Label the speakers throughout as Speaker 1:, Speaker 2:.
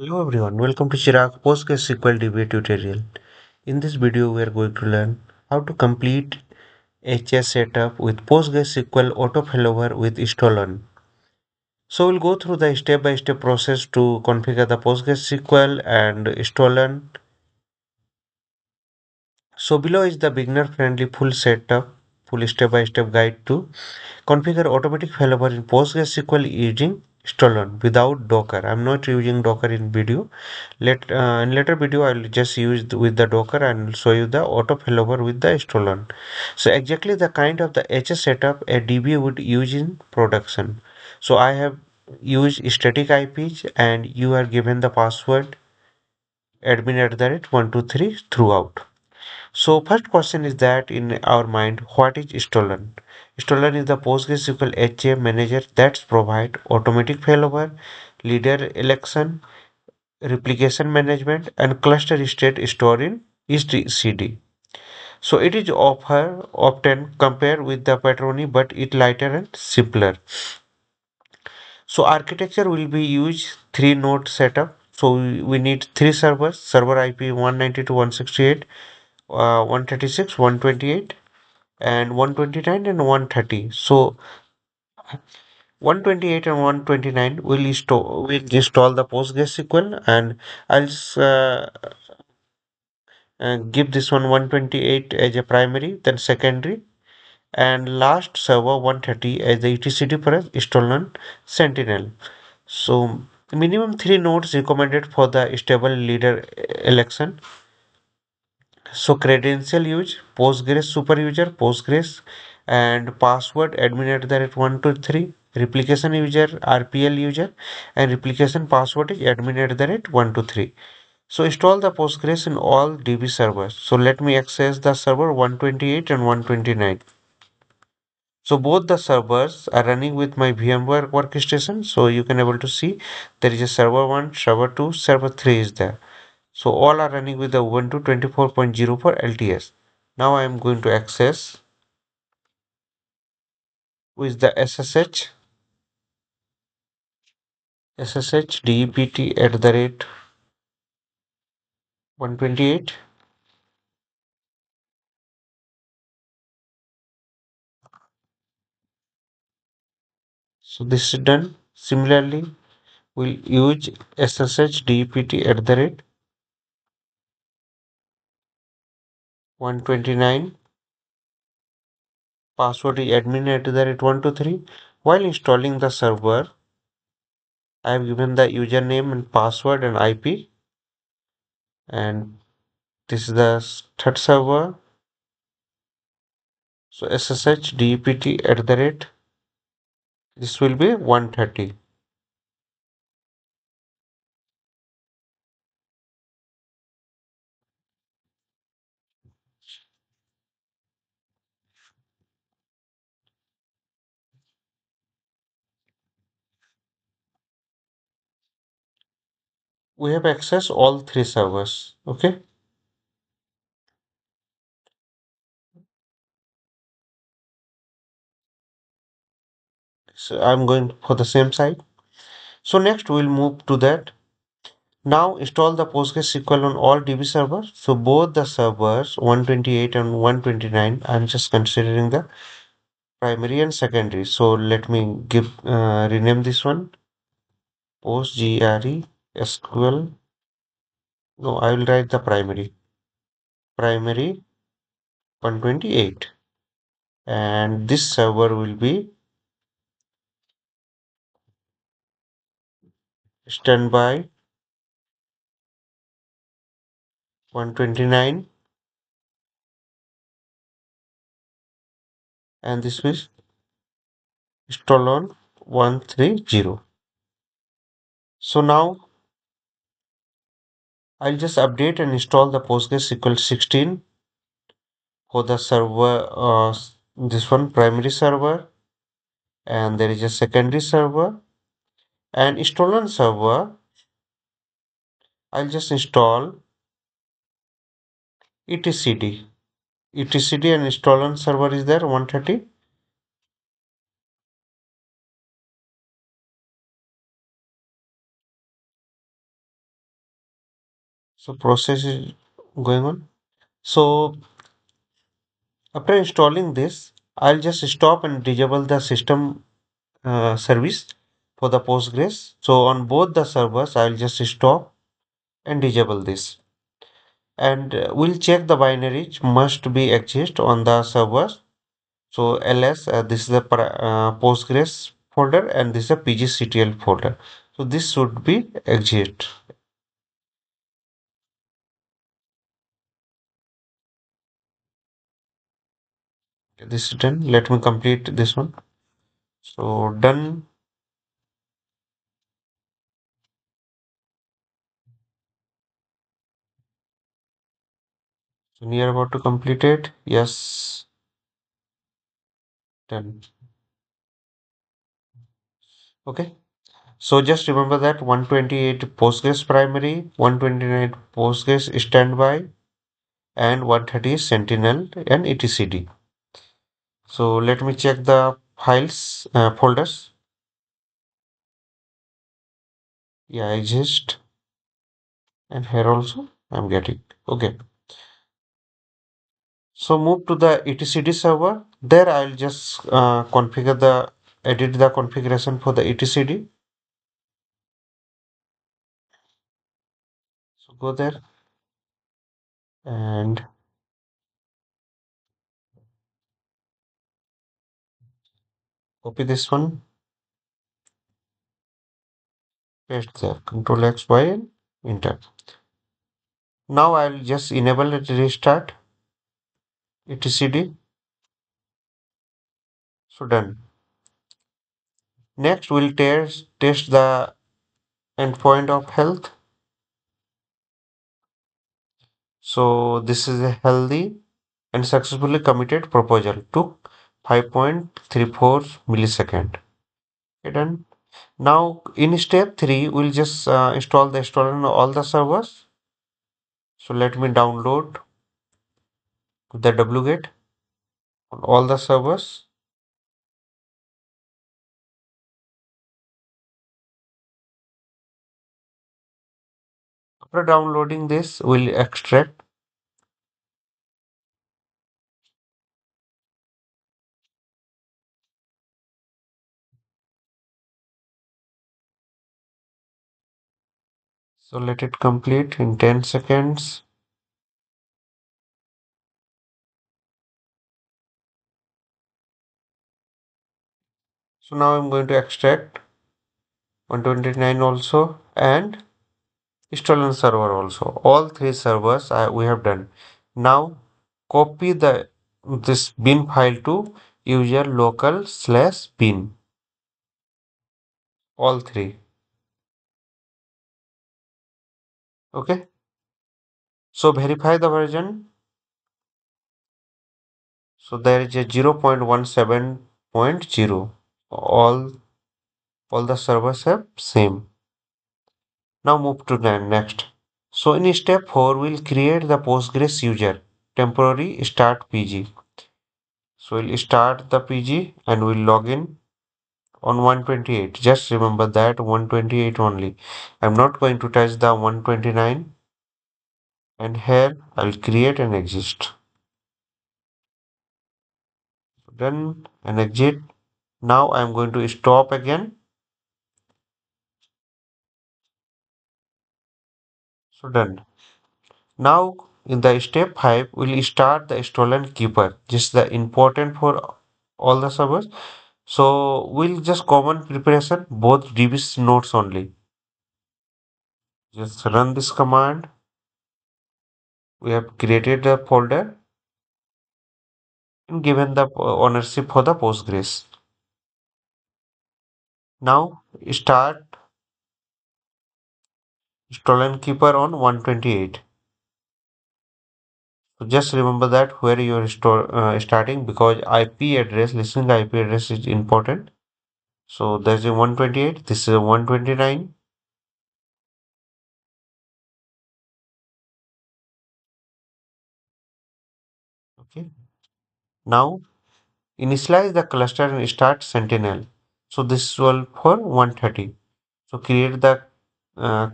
Speaker 1: Hello everyone, welcome to Chirag PostgreSQL DB tutorial. In this video, we are going to learn how to complete HA setup with PostgreSQL auto failover with Stolon. So we'll go through the step-by-step process to configure the PostgreSQL and Stolon. So below is the beginner-friendly full setup, full step-by-step guide to configure automatic failover in PostgreSQL using Stolon without Docker. I'm not using Docker in video. In later video, I'll just use with the Docker and show you the auto failover with the Stolon. So exactly the kind of the HS setup a DB would use in production. So I have used static IPs and you are given the password admin@123 throughout. So first question is that in our mind, what is Stolon? Stolon is the PostgreSQL HA manager that provide automatic failover, leader election, replication management, and cluster state store in etcd. So it is often compared with the Patroni, but it lighter and simpler. So architecture will be used three node setup. So we need three servers, server IP 192.168, 136, 128 and 129 and 130. So 128 and 129 will install the PostgreSQL, and I'll give this one 128 as a primary, then secondary, and last server 130 as the etcd for a Stolon Sentinel. So minimum three nodes recommended for the stable leader election. So credential use Postgres super user Postgres and password admin@123. Replication user RPL user and replication password is admin@123. So install the Postgres in all DB servers. So let me access the server 128 and 129. So both the servers are running with my VMware workstation. So you can able to see there is a server 1, server 2, server 3 is there. So all are running with the Ubuntu 24.04 LTS. Now I am going to access with the SSH DEPT at the rate 128. So this is done. Similarly, we'll use SSH DEPT at the rate 129. Password is admin at the rate 123. While installing the server, I have given the username and password and IP, and this is the third server. So SSH DEPT at the rate, this will be 130. We have access all three servers. Okay, so I'm going for the same site. So next we'll move to that. Now install the PostgreSQL on all DB servers. So both the servers 128 and 129, I'm just considering the primary and secondary. So let me give rename this one PostgreSQL. No, I will write the primary 128, and this server will be standby 129, and this is Stolon 130. So now I'll just update and install the PostgreSQL 16 for the server, this one primary server, and there is a secondary server and Stolon server. I'll just install etcd. etcd and Stolon server is there 130. So process is going on. So after installing this, I'll just stop and disable the system service for the Postgres. So on both the servers, I'll just stop and disable this. And we'll check the binary must be exist on the servers. So ls, this is the Postgres folder and this is a pgctl folder. So this should be exist. This is done. Let me complete this one. So done. So near about to complete it. Yes, done. Okay. So just remember that 128 Postgres primary, 129 Postgres standby, and 130 Sentinel and etcd. So let me check the files folders. Yeah, exist, and here also I'm getting. Okay. So move to the etcd server. There I'll just edit the configuration for the etcd. So go there and copy this one, paste there, Control X, Y, and enter. Now I'll just enable it restart etcd. So done. Next we'll test the endpoint of health. So this is a healthy and successfully committed proposal. Took 5.34 millisecond. Okay, done. Now in step 3 we'll just install the installer on all the servers. So let me download the wget on all the servers. After downloading this, we'll extract. So let it complete in 10 seconds. So now I'm going to extract 129 also and Stolon server also. All three servers we have done. Now copy the this bin file to user local slash bin. All three. Okay. So verify the version. So there is a 0.17.0. All the servers have same. Now move to the next. So in step 4, we'll create the Postgres user temporary start PG. So we'll start the PG and we'll log in on 128. Just remember that 128 only. I'm not going to touch the 129 and here I'll create and exist. Done and exit. Now I'm going to stop again. So done. Now in the step 5, we'll start the stolen keeper. This is the important for all the servers. So we'll just common preparation both DB's nodes only. Just run this command. We have created a folder and given the ownership for the Postgres. Now start stolen keeper on 128. So just remember that where you are starting because IP address, listening IP address is important. So there's a 128. This is a 129. Okay. Now initialize the cluster and start Sentinel. So this will for 130. So create the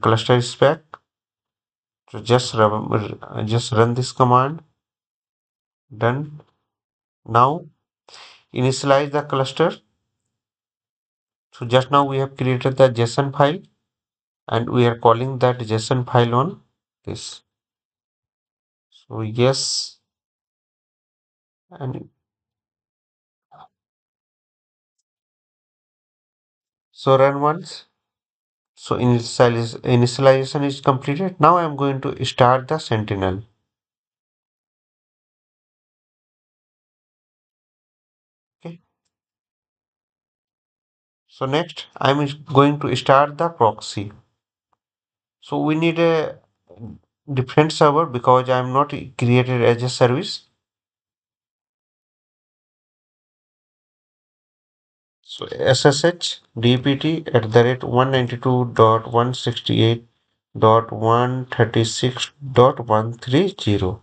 Speaker 1: cluster spec So just run this command. Done. Now initialize the cluster. So just now we have created the JSON file and we are calling that JSON file on this. So yes, and so run once. So initialization is completed. Now I am going to start the Sentinel. Okay. So next I am going to start the proxy. So we need a different server because I am not created as a service. So SSH DPT at the rate 192.168.136.130.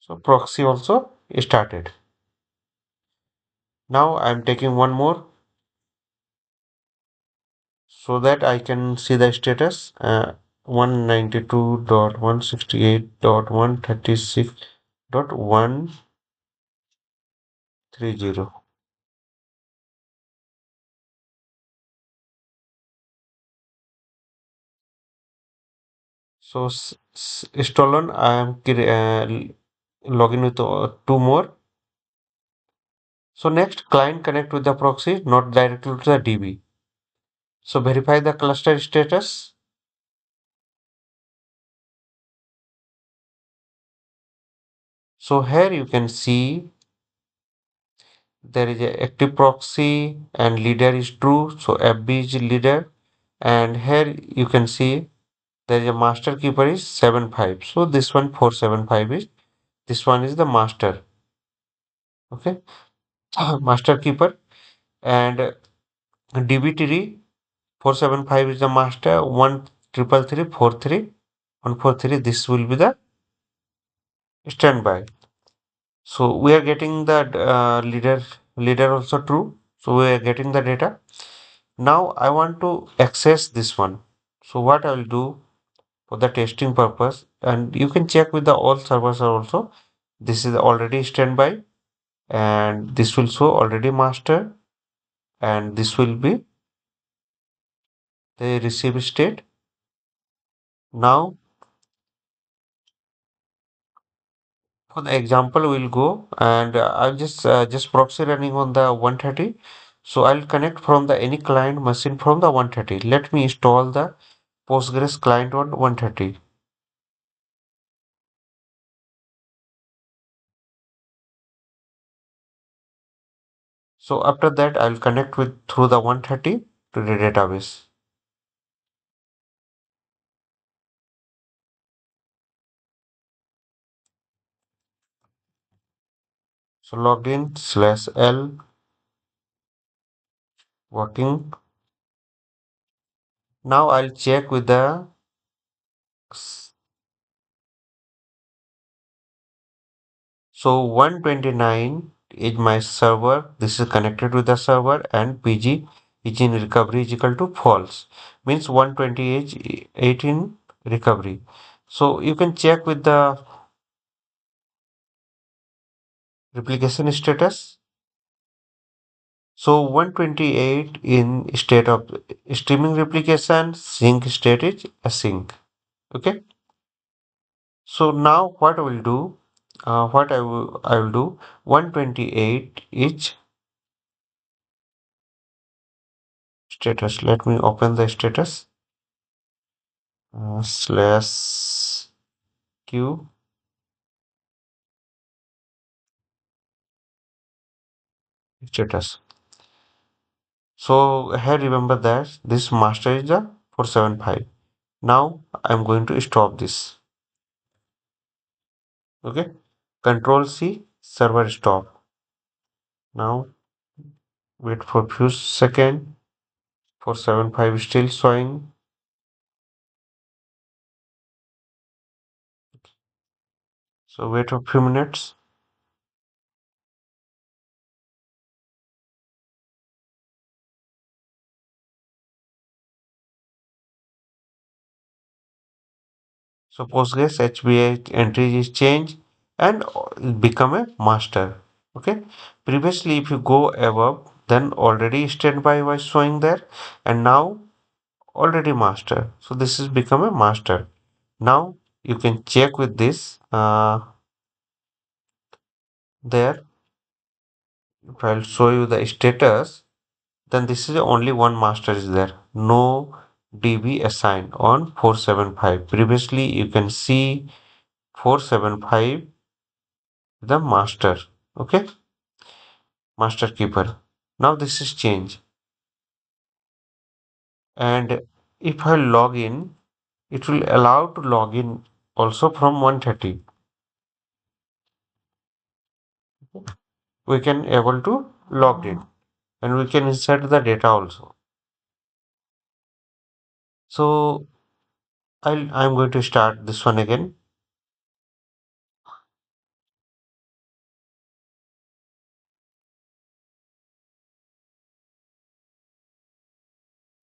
Speaker 1: So proxy also started. Now I'm taking one more so that I can see the status 192.168.136.130. So Stolon, I am login with two more. So next client connect with the proxy, not directly to the DB. So verify the cluster status. So here you can see there is a active proxy and leader is true. So FB is leader. And here you can see there is a master keeper is 75. So this one 475 is this one is the master. Okay. Master keeper and DB3 475 is the master. 13343 this will be the standby. So we are getting that leader also true. So we are getting the data. Now I want to access this one. So what I will do for the testing purpose, and you can check with the all servers are also. This is already standby, and this will show already master, and this will be the receive state. Now for the example, we'll go and I'll just proxy running on the 130. So I'll connect from the any client machine from the 130. Let me install the Postgres client on 130. So after that, I'll connect with through the 130 to the database. So login slash L working. Now I'll check with the so 129 is my server. This is connected with the server and PG is in recovery is equal to false. Means 128 in recovery. So you can check with the replication status. So 128 in state of streaming replication, sync state is async. Okay. So now what I will do, I will do 128 is status. Let me open the status slash q status. So here remember that this master is the 475. Now I'm going to stop this. Okay. Control C server stop. Now wait for few seconds. 475 still showing. So wait a few minutes. So Postgres HBA entry is changed and become a master. Okay. Previously, if you go above, then already standby was showing there, and now already master. So this is become a master. Now you can check with this. There, if I'll show you the status, then this is only one master is there. No DB assigned on 475. Previously, you can see 475 the master. Okay, master keeper. Now this is change. And if I log in, it will allow to log in also from 130. We can able to log in and we can insert the data also. So I'm going to start this one again.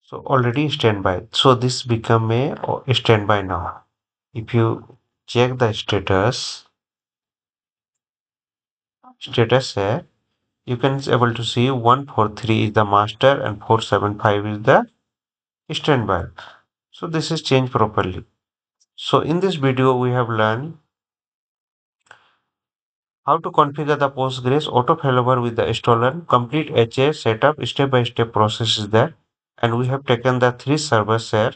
Speaker 1: So already standby. So this become a standby now. If you check the status here, you can able to see 143 is the master and 475 is the standby. So this is changed properly. So in this video, we have learned how to configure the Postgres auto failover with the Stolon complete HA setup step-by-step process is there. And we have taken the three servers here.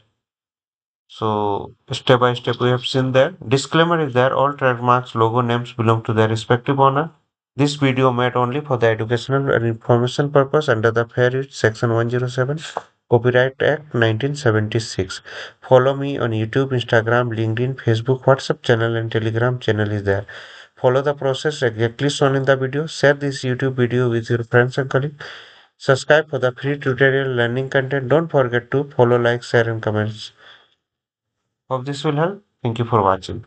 Speaker 1: So step by step we have seen there. Disclaimer is there. All trademarks, logo names belong to their respective owner. This video made only for the educational and information purpose under the Fair Use Section 107 Copyright Act 1976. Follow me on YouTube, Instagram, LinkedIn, Facebook, WhatsApp channel and Telegram channel is there. Follow the process exactly shown in the video. Share this YouTube video with your friends and colleagues. Subscribe for the free tutorial learning content. Don't forget to follow, like, share and comments. Hope this will help. Thank you for watching.